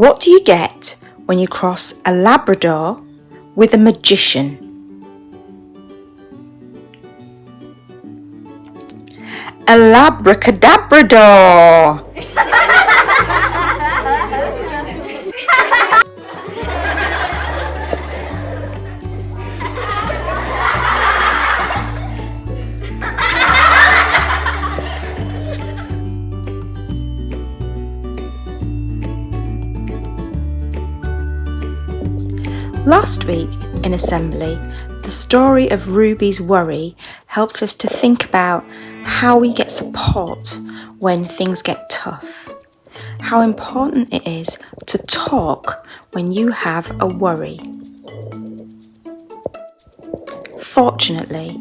What do you get when you cross a Labrador with a magician? A Labracadabrador! Last week in Assembly, the story of Ruby's worry helps us to think about how we get support when things get tough. How important it is to talk when you have a worry. Fortunately,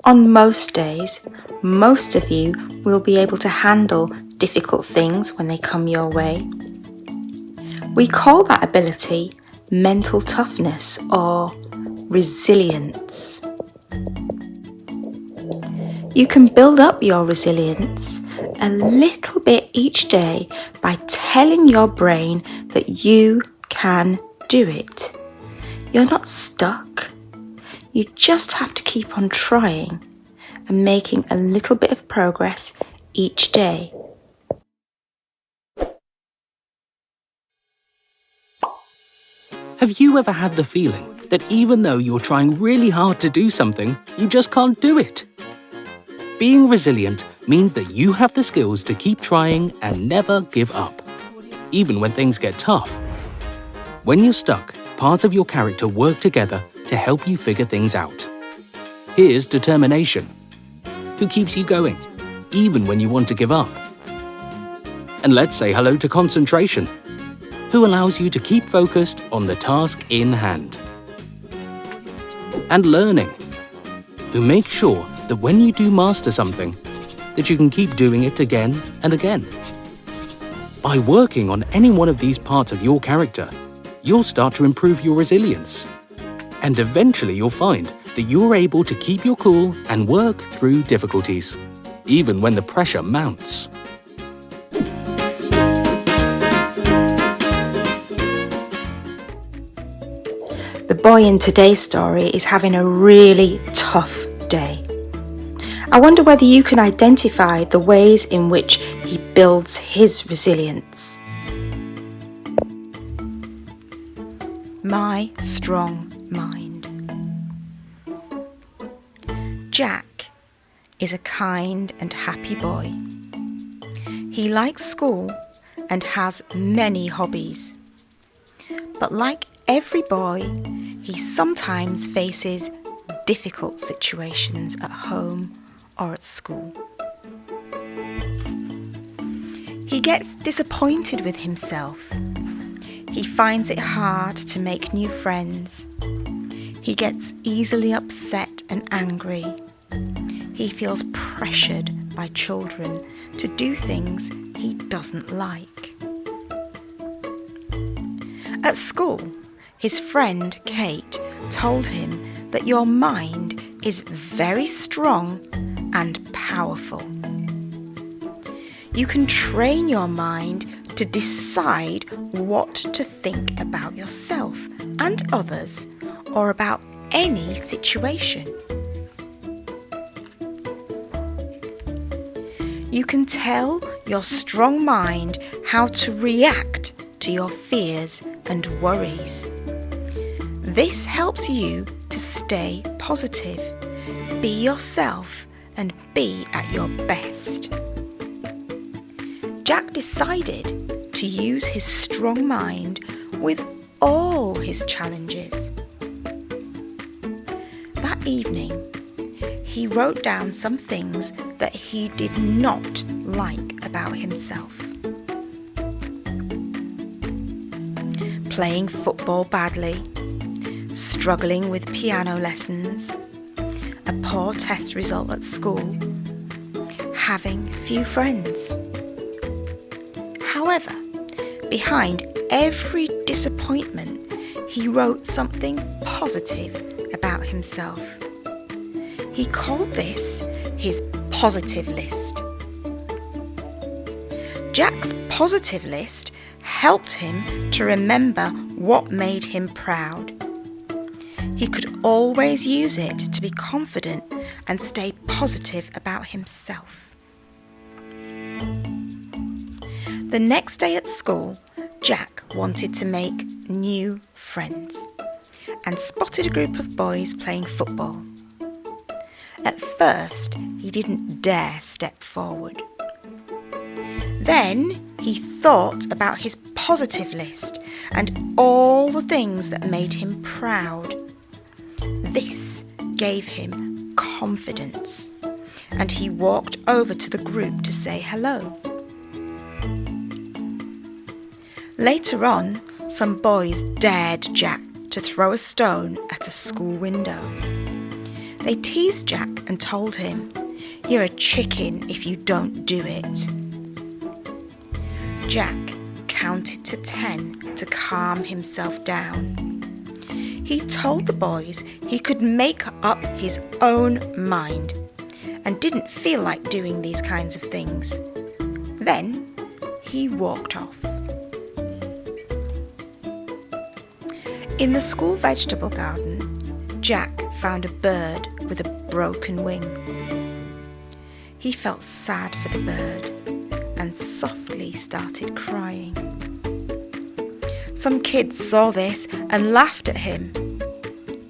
on most days, most of you will be able to handle difficult things when they come your way. We call that ability mental toughness or resilience. You can build up your resilience a little bit each day by telling your brain that you can do it. You're not stuck. You just have to keep on trying and making a little bit of progress each day. Have you ever had the feeling that even though you're trying really hard to do something, you just can't do it? Being resilient means that you have the skills to keep trying and never give up, even when things get tough. When you're stuck, parts of your character work together to help you figure things out. Here's determination, who keeps you going, even when you want to give up. And let's say hello to concentration, who allows you to keep focused on the task in hand. And learning, who makes sure that when you do master something, that you can keep doing it again and again. By working on any one of these parts of your character, you'll start to improve your resilience. And eventually you'll find that you're able to keep your cool and work through difficulties, even when the pressure mounts. The boy in today's story is having a really tough day. I wonder whether you can identify the ways in which he builds his resilience. My strong mind. Jack is a kind and happy boy. He likes school and has many hobbies. But like every boy, he sometimes faces difficult situations at home or at school. He gets disappointed with himself. He finds it hard to make new friends. He gets easily upset and angry. He feels pressured by children to do things he doesn't like. At school, his friend Kate told him that your mind is very strong and powerful. You can train your mind to decide what to think about yourself and others or about any situation. You can tell your strong mind how to react to your fears and worries. This helps you to stay positive, be yourself, and be at your best. Jack decided to use his strong mind with all his challenges. That evening, he wrote down some things that he did not like about himself. Playing football badly, struggling with piano lessons, a poor test result at school, having few friends. However, behind every disappointment, he wrote something positive about himself. He called this his positive list. Jack's positive list helped him to remember what made him proud. He could always use it to be confident and stay positive about himself. The next day at school, Jack wanted to make new friends and spotted a group of boys playing football. At first, he didn't dare step forward. Then he thought about his positive list and all the things that made him proud. This gave him confidence, and he walked over to the group to say hello. Later on, some boys dared Jack to throw a stone at a school window. They teased Jack and told him, "You're a chicken if you don't do it." Jack counted to 10 to calm himself down. He told the boys he could make up his own mind and didn't feel like doing these kinds of things. Then he walked off. In the school vegetable garden, Jack found a bird with a broken wing. He felt sad for the bird and softly started crying. Some kids saw this and laughed at him,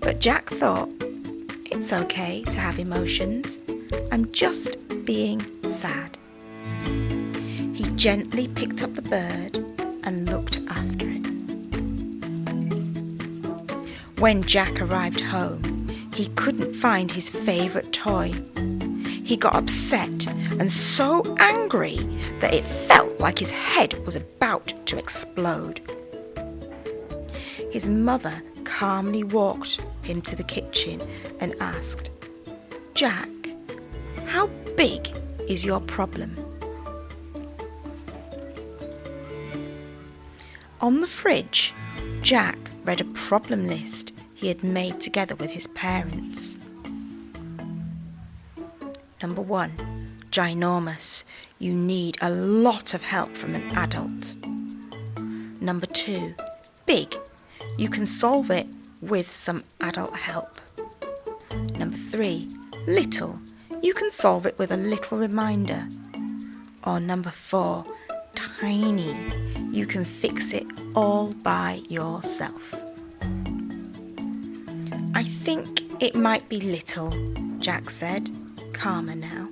but Jack thought, "It's okay to have emotions. I'm just being sad." He gently picked up the bird and looked after it. When Jack arrived home, he couldn't find his favourite toy. He got upset and so angry that it felt like his head was about to explode. His mother calmly walked him to the kitchen and asked, "Jack, how big is your problem?" On the fridge, Jack read a problem list he had made together with his parents. Number 1, ginormous. You need a lot of help from an adult. Number 2, big. You can solve it with some adult help. Number 3, little. You can solve it with a little reminder. Or number 4, tiny. You can fix it all by yourself. "I think it might be little," Jack said, calmer now.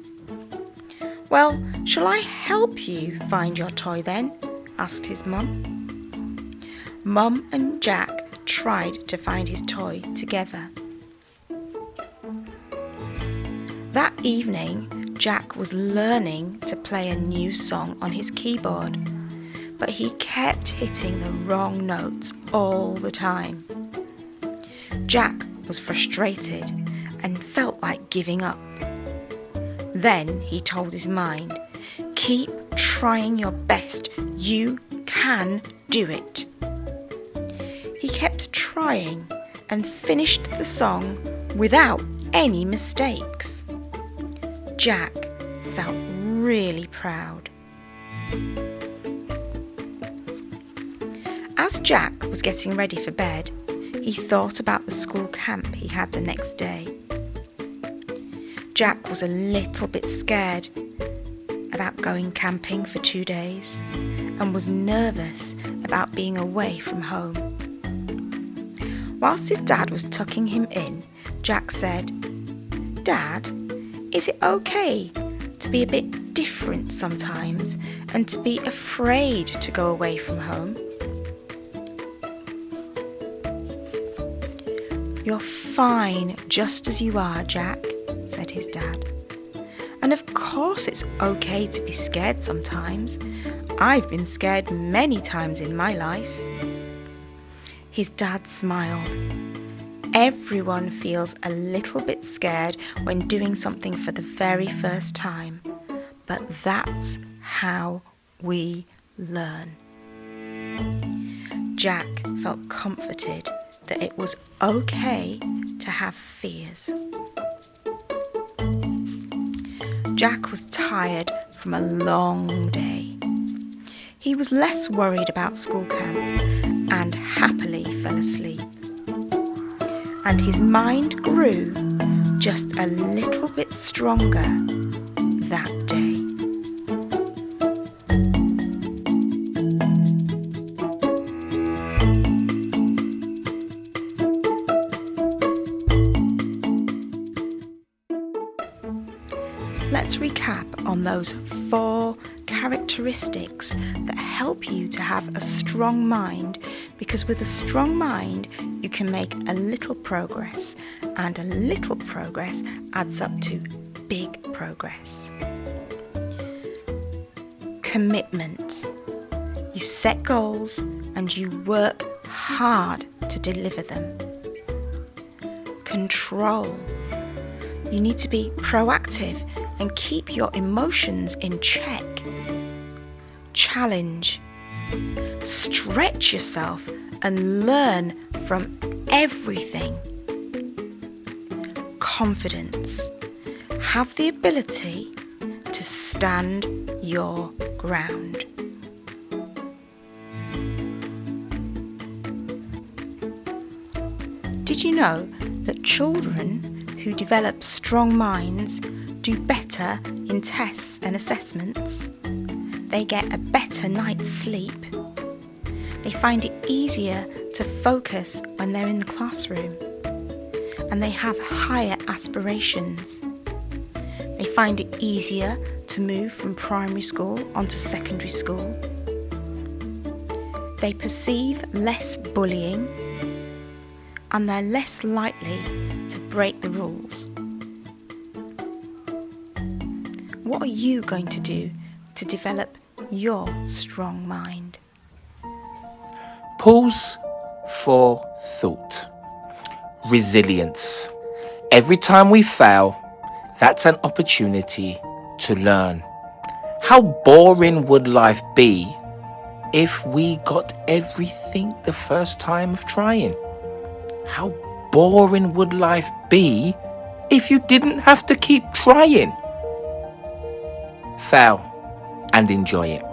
"Well, shall I help you find your toy then?" asked his mum. Mum and Jack tried to find his toy together. That evening, Jack was learning to play a new song on his keyboard, but he kept hitting the wrong notes all the time. Jack was frustrated and felt like giving up. Then he told his mind, "Keep trying your best. You can do it." He kept trying and finished the song without any mistakes. Jack felt really proud. As Jack was getting ready for bed, he thought about the school camp he had the next day. Jack was a little bit scared about going camping for 2 days and was nervous about being away from home. Whilst his dad was tucking him in, Jack said, "Dad, is it okay to be a bit different sometimes and to be afraid to go away from home?" "You're fine just as you are, Jack," said his dad. "And of course it's okay to be scared sometimes. I've been scared many times in my life." His dad smiled. Everyone feels a little bit scared when doing something for the very first time, but that's how we learn. Jack felt comforted that it was okay to have fears. Jack was tired from a long day. he was less worried about school camp and happily fell asleep. And his mind grew just a little bit stronger that day. Let's recap on those 4 characteristics that help you to have a strong mind, because with a strong mind you can make a little progress, and a little progress adds up to big progress. Commitment. You set goals and you work hard to deliver them. Control. You need to be proactive and keep your emotions in check. Challenge. Stretch yourself and learn from everything. Confidence. Have the ability to stand your ground. Did you know that children who develop strong minds do better in tests and assessments? They get a better night's sleep. They find it easier to focus when they're in the classroom. And they have higher aspirations. They find it easier to move from primary school onto secondary school. They perceive less bullying, and they're less likely to break the rules. What are you going to do to develop your strong mind? Pause for thought. Resilience. Every time we fail, that's an opportunity to learn. How boring would life be if we got everything the first time of trying? How boring would life be if you didn't have to keep trying? Fail and enjoy it.